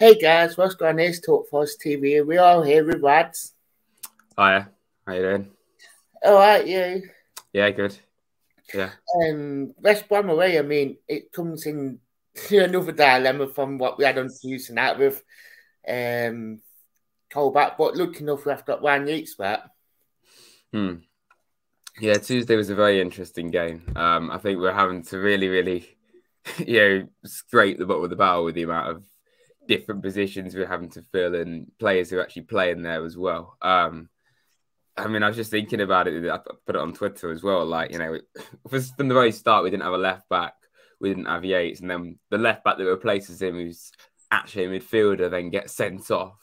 Hey guys, what's going on? It's Talk Force TV. We're all here with Rads. Hiya, how you doing? All right, yeah. Yeah, good. Yeah. West Brom away. I mean, it comes in another dilemma from what we had on Tuesday night with Colback. But looking enough, we've got Ryan Yates back. Yeah, Tuesday was a very interesting game. I think we're having to really, scrape the bottom of the barrel with the amount of different positions we're having to fill and players who are actually playing there as well. I mean, I was just thinking about it. I put it on Twitter as well. Like, from the very start, we didn't have a left back. We didn't have Yates. And then the left back that replaces him, who's actually a midfielder, then gets sent off.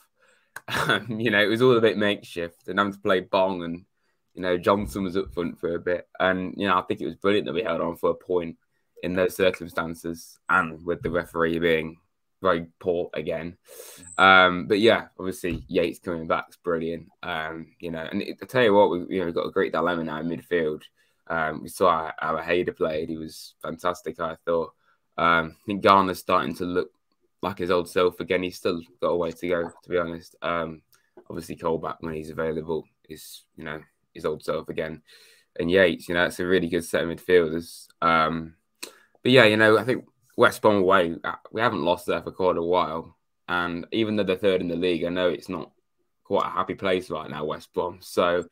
It was all a bit makeshift. And having to play Bong and, Johnson was up front for a bit. And, I think it was brilliant that we held on for a point in those circumstances and with the referee being very poor again. But yeah, obviously Yates coming back is brilliant. I tell you what, we've got a great dilemma now in midfield. We saw our Hayder played. He was fantastic, I thought. I think Garner's starting to look like his old self again. He's still got a way to go, to be honest. Obviously Colback, when he's available, is, his old self again. And Yates, it's a really good set of midfielders. But yeah, I think West Brom away, we haven't lost there for quite a while. And even though they're third in the league, I know it's not quite a happy place right now, West Brom. So,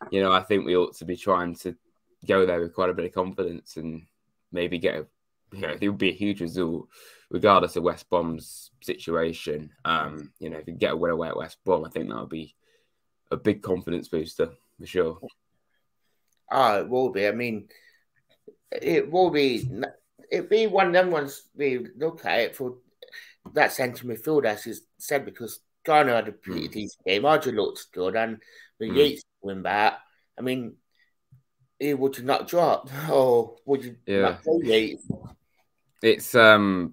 I think we ought to be trying to go there with quite a bit of confidence and maybe get it would be a huge result, regardless of West Brom's situation. If you get a win away at West Brom, I think that would be a big confidence booster for sure. Oh, it will be. I mean, it will be. It'd be one of them ones we look at it for that centre midfield, as you said, because Garner had a pretty decent game. Archer looks good, and with Yates win back, I mean, would you not drop, or would you not play Yates? It's a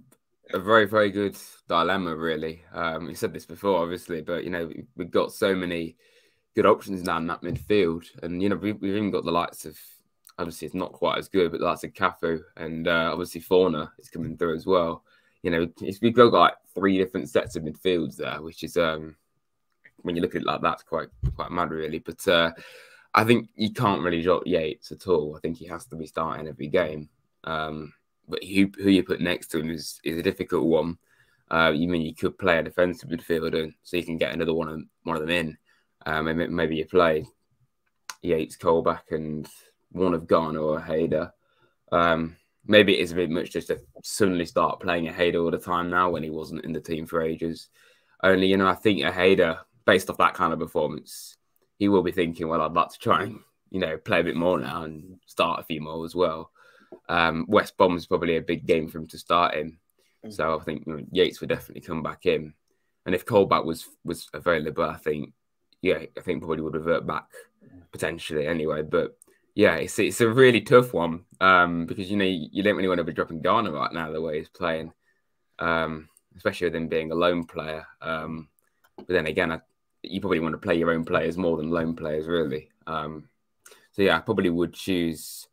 very, very good dilemma, really. We said this before, obviously, but we've got so many good options now in that midfield, and we've even got the likes of. Obviously, it's not quite as good, but that's a Cafu, and obviously Fauna is coming through as well. We've got like three different sets of midfields there, which is when you look at it like that, it's quite mad, really. But I think you can't really drop Yates at all. I think he has to be starting every game. But who you put next to him is a difficult one. You could play a defensive midfielder so you can get another one of them in. Maybe you play Yates, Colback, and one of Garner or Hayder. Maybe it is a bit much just to suddenly start playing a Hayder all the time now when he wasn't in the team for ages. Only, I think a Hayder, based off that kind of performance, he will be thinking, well, I'd like to try and, play a bit more now and start a few more as well. West Brom is probably a big game for him to start in. So I think Yates would definitely come back in. And if Colback was available, I think probably would revert back potentially anyway. But yeah, it's a really tough one because, you don't really want to be dropping Garner right now the way he's playing, especially with him being a lone player. But then again, you probably want to play your own players more than lone players, really. So yeah, I probably would choose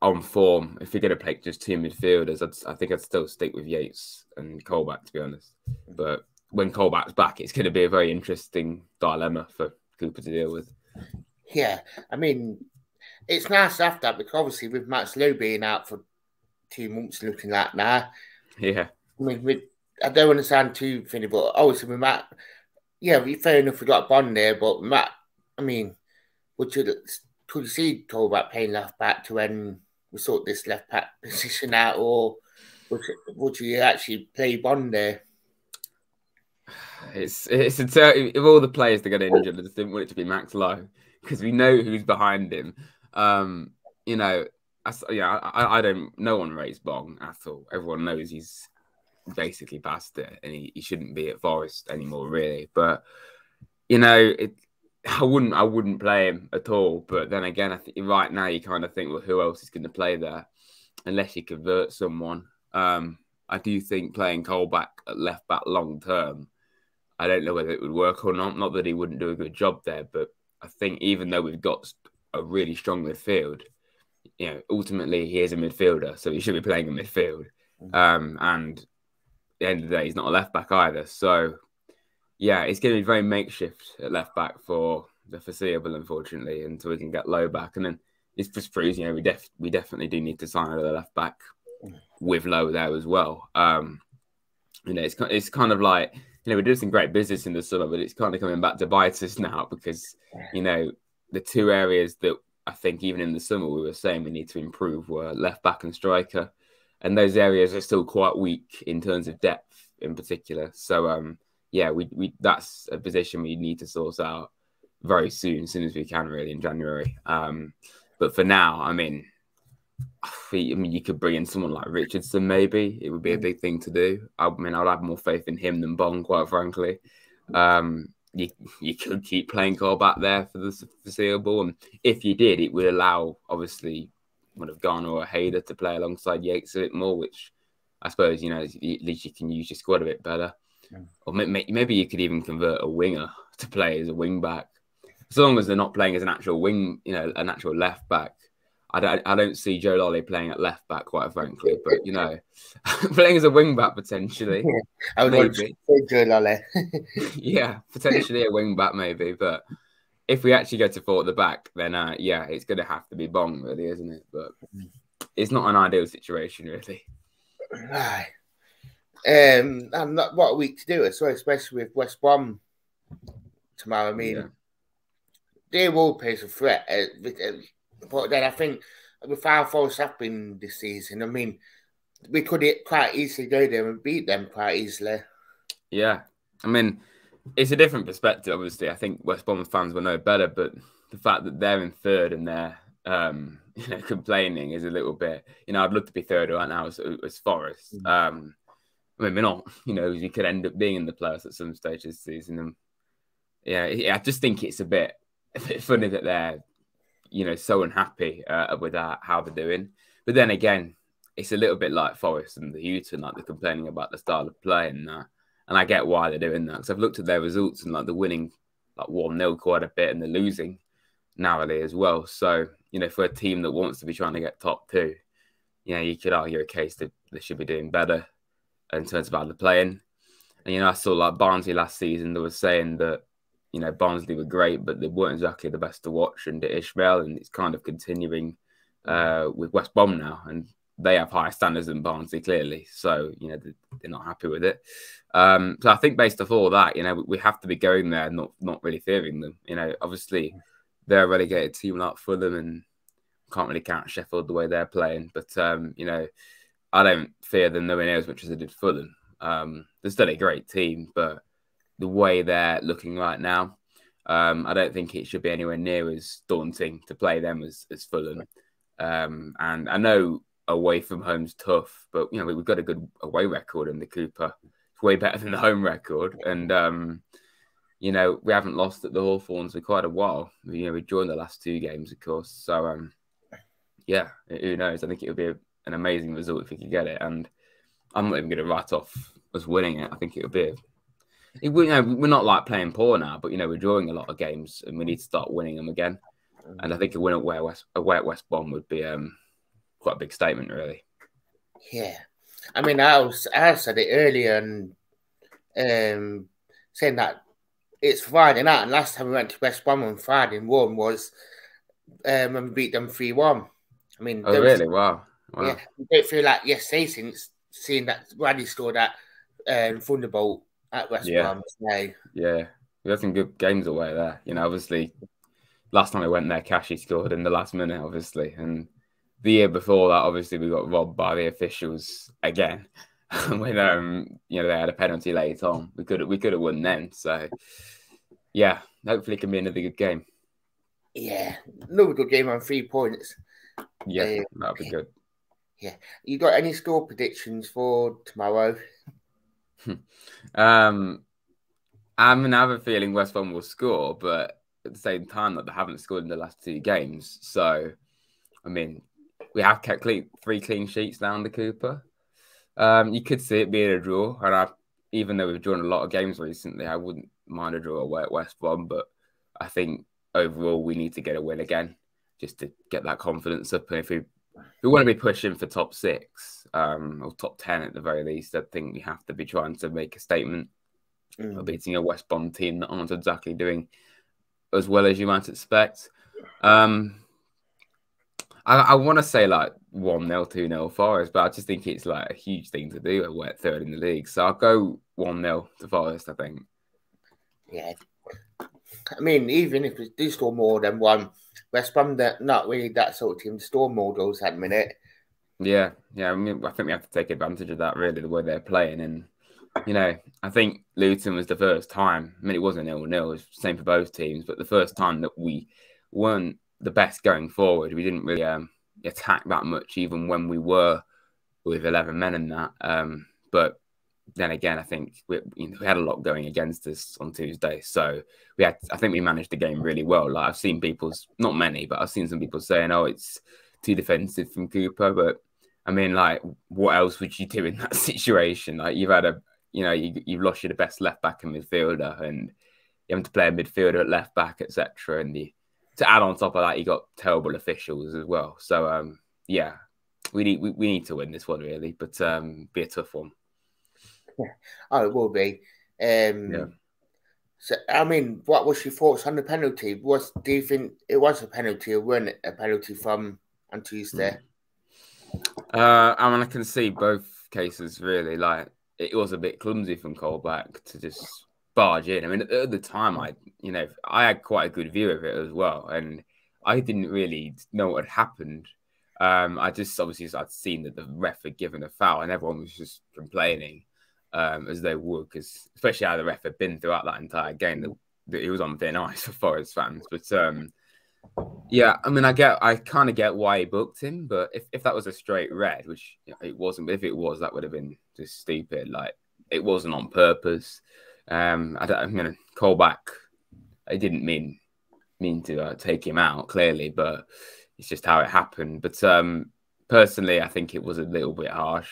on form. If you're going to play just two midfielders, I think I'd still stick with Yates and Colback, to be honest. But when Colback's back, it's going to be a very interesting dilemma for Cooper to deal with. Yeah, I mean, it's nice after that because obviously with Max Lowe being out for 2 months, looking like now. Yeah. I mean, I don't want to sound too funny, but obviously with Matt, yeah, fair enough, we got a Bond there, but Matt, I mean, could you see Colback playing left back to when we sort this left back position out, or would you actually play Bond there? It's of all the players that got injured, I just didn't want it to be Max Lowe because we know who's behind him. I don't. No one rates Bong at all. Everyone knows he's basically past it, and he shouldn't be at Forest anymore, really. But I wouldn't play him at all. But then again, I think right now you kind of think, well, who else is going to play there unless you convert someone? I do think playing Colback at left back long term, I don't know whether it would work or not. Not that he wouldn't do a good job there, but I think even though we've got a really strong midfield, ultimately he is a midfielder, so he should be playing in midfield. And the end of the day, he's not a left back either. So yeah, it's going to be very makeshift at left back for the foreseeable, unfortunately, until we can get Low back. And then it's just proves, we definitely do need to sign another left back with Low there as well. It's kind of like, we're doing some great business in the summer, but it's kind of coming back to bite us now because, the two areas that I think even in the summer we were saying we need to improve were left back and striker. And those areas are still quite weak in terms of depth in particular. So, we that's a position we need to sort out very soon, as soon as we can, really, in January. But for now, you could bring in someone like Richardson, maybe. It would be a big thing to do. I'd have more faith in him than Bong, quite frankly. You could keep playing Cole back there for the foreseeable. And if you did, it would allow, obviously, one of Garner or Hayder to play alongside Yates a bit more, which I suppose, at least you can use your squad a bit better. Or maybe you could even convert a winger to play as a wing back. As long as they're not playing as an actual wing, an actual left back. I don't see Joe Lolly playing at left back, quite frankly, but playing as a wing back potentially. Yeah, I would maybe. Want to Joe Lolly. Yeah, potentially a wing back, maybe. But if we actually go to four at the back, then it's going to have to be Bong, really, isn't it? But it's not an ideal situation, really. Right. And not what a week to do it, so especially with West Brom tomorrow. They will pose a threat. But then I think with how Forest have been this season, we could quite easily go there and beat them quite easily. Yeah. It's a different perspective, obviously. I think West Brom fans will know better, but the fact that they're in third and they're complaining is a little bit, I'd love to be third right now as Forest. We're not, we could end up being in the playoffs at some stage this season. And I just think it's a bit funny that they're, so unhappy with how they're doing. But then again, it's a little bit like Forest and the Houghton, like they're complaining about the style of play and that. And I get why they're doing that because I've looked at their results and they're winning 1-0 quite a bit and they're losing narrowly as well. So, for a team that wants to be trying to get top two, you could argue a case that they should be doing better in terms of how they're playing. And, I saw Barnsley last season, they were saying that, Barnsley were great, but they weren't exactly the best to watch under Ishmael. And it's kind of continuing with West Brom now. And they have higher standards than Barnsley, clearly. So, they're not happy with it. So I think based off all that, we have to be going there, not really fearing them. Obviously, they're a relegated team like Fulham and can't really count Sheffield the way they're playing. But, I don't fear them nowhere near as much as I did Fulham. They're still a great team, but the way they're looking right now, I don't think it should be anywhere near as daunting to play them as Fulham. And I know away from home's tough, but we've got a good away record in the Cooper. It's way better than the home record, and we haven't lost at the Hawthorns for quite a while. We joined the last two games, of course. So who knows? I think it would be an amazing result if we could get it, and I'm not even going to write off us winning it. I think it would be. We're not like playing poor now, but we're drawing a lot of games, and we need to start winning them again. And I think a win away at West Brom would be quite a big statement, really. Yeah, I said it earlier and saying that it's Friday night, and last time we went to West Brom on Friday and won was when we beat them 3-1. Really? Wow. Yeah, I don't feel like yesterday since seeing that Raddy scored that Thunderbolt at West Brom. Yeah, we had some good games away there. Obviously, last time we went there, Cashy scored in the last minute, obviously, and the year before that, obviously, we got robbed by the officials again when they had a penalty late on. We could have won then. So yeah, hopefully, it can be another good game. Yeah, another good game on 3 points. Yeah, that'll be good. Yeah, you got any score predictions for tomorrow? I have a feeling West Brom will score, but at the same time, that they haven't scored in the last 2 games. So, we have kept 3 clean sheets down the Cooper. You could see it being a draw, and even though we've drawn a lot of games recently, I wouldn't mind a draw away at West Brom. But I think overall we need to get a win again, just to get that confidence up. And if we we want to be pushing for top 6 or top 10 at the very least. I think we have to be trying to make a statement of beating a West Brom team that aren't exactly doing as well as you might expect. I want to say like 1-0, 2-0 Forest, but I just think it's like a huge thing to do. We're third in the league, so I'll go 1-0 to Forest, I think. Yeah. I mean, even if we do score more than one, West Brom, they're not really that sort of team to score more goals at the minute. Yeah. I mean, I think we have to take advantage of that, really, the way they're playing. And, you know, I think Luton was the first time. I mean, it wasn't 0-0, it was the same for both teams, but the first time that we weren't the best going forward. We didn't really attack that much, even when we were with 11 men and that. But then again, I think we had a lot going against us on Tuesday. So I think we managed the game really well. Like I've seen not many, but I've seen some people saying, oh, it's too defensive from Cooper. But I mean, like, what else would you do in that situation? Like you've had you've lost your best left back and midfielder, and you have to play a midfielder at left back, etc. And to add on top of that, you got terrible officials as well. So yeah, we need to win this one really, but be a tough one. Yeah. Oh, it will be. Yeah. So, I mean, what was your thoughts on the penalty? Do you think it was a penalty or wasn't it a penalty from on Tuesday? I mean, I can see both cases really. Like it was a bit clumsy from Colback to just barge in. I mean, at the time, I had quite a good view of it as well, and I didn't really know what had happened. I just obviously I'd seen that the ref had given a foul, and everyone was just complaining as they would, because especially how the ref had been throughout that entire game. That he was on thin ice for Forest fans, but yeah, I mean, I kind of get why he booked him, but if that was a straight red, which it wasn't, but if it was, that would have been just stupid. Like it wasn't on purpose. I'm gonna call back. I didn't mean to take him out clearly, but it's just how it happened. But personally, I think it was a little bit harsh.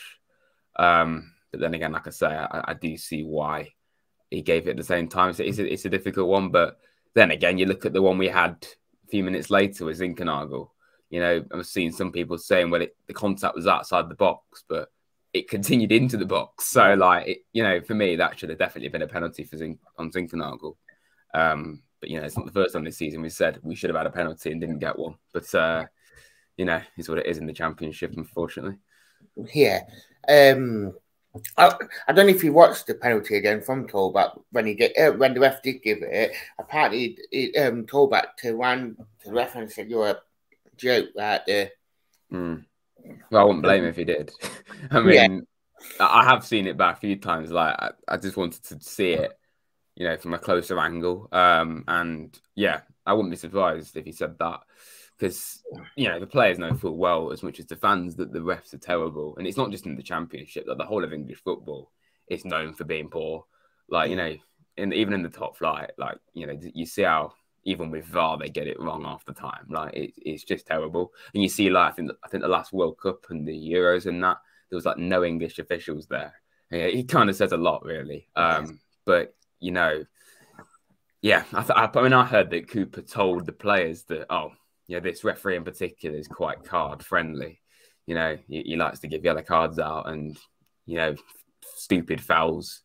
But then again, like I say, I do see why he gave it at the same time. So it's a difficult one, but then again, you look at the one we had a few minutes later with Zinkernagel. You know, I'm seeing some people saying, well, the contact was outside the box, but it continued into the box. So, like, for me, that should have definitely been a penalty for on Zinkernagel. But, it's not the first time this season we said we should have had a penalty and didn't get one. But, it's what it is in the Championship, unfortunately. Yeah. I don't know if you watched the penalty again from Colback when the ref did give it. Apparently, Colback ran to the ref and said, "You're a joke right there." Well, I wouldn't blame him if he did. I mean, I have seen it back a few times. Like, I just wanted to see it, from a closer angle. And yeah, I wouldn't be surprised if he said that. Because, the players know full well as much as the fans that the refs are terrible. And it's not just in the Championship, like the whole of English football is known for being poor. Like, even in the top flight, like, you see how even with VAR, they get it wrong half the time. Like, it's just terrible. And you see, like, I think the last World Cup and the Euros and that, there was like no English officials there. Yeah, he kind of says a lot, really. But, yeah, I mean, I heard that Cooper told the players that, this referee in particular is quite card friendly. He likes to give yellow cards out and, stupid fouls.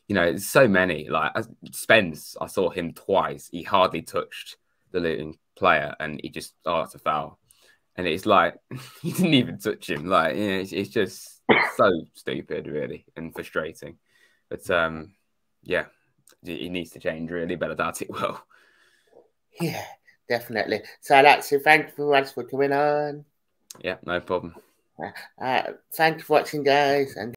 There's so many. Like Spence, I saw him twice. He hardly touched the Luton player and he just, it's a foul. And it's like, he didn't even touch him. Like, it's just so stupid, really, and frustrating. But, yeah, he needs to change, really, but I doubt it will. Yeah. Definitely. So that's it. Thank you very much for coming on. Yeah, no problem. Thank you for watching, guys. And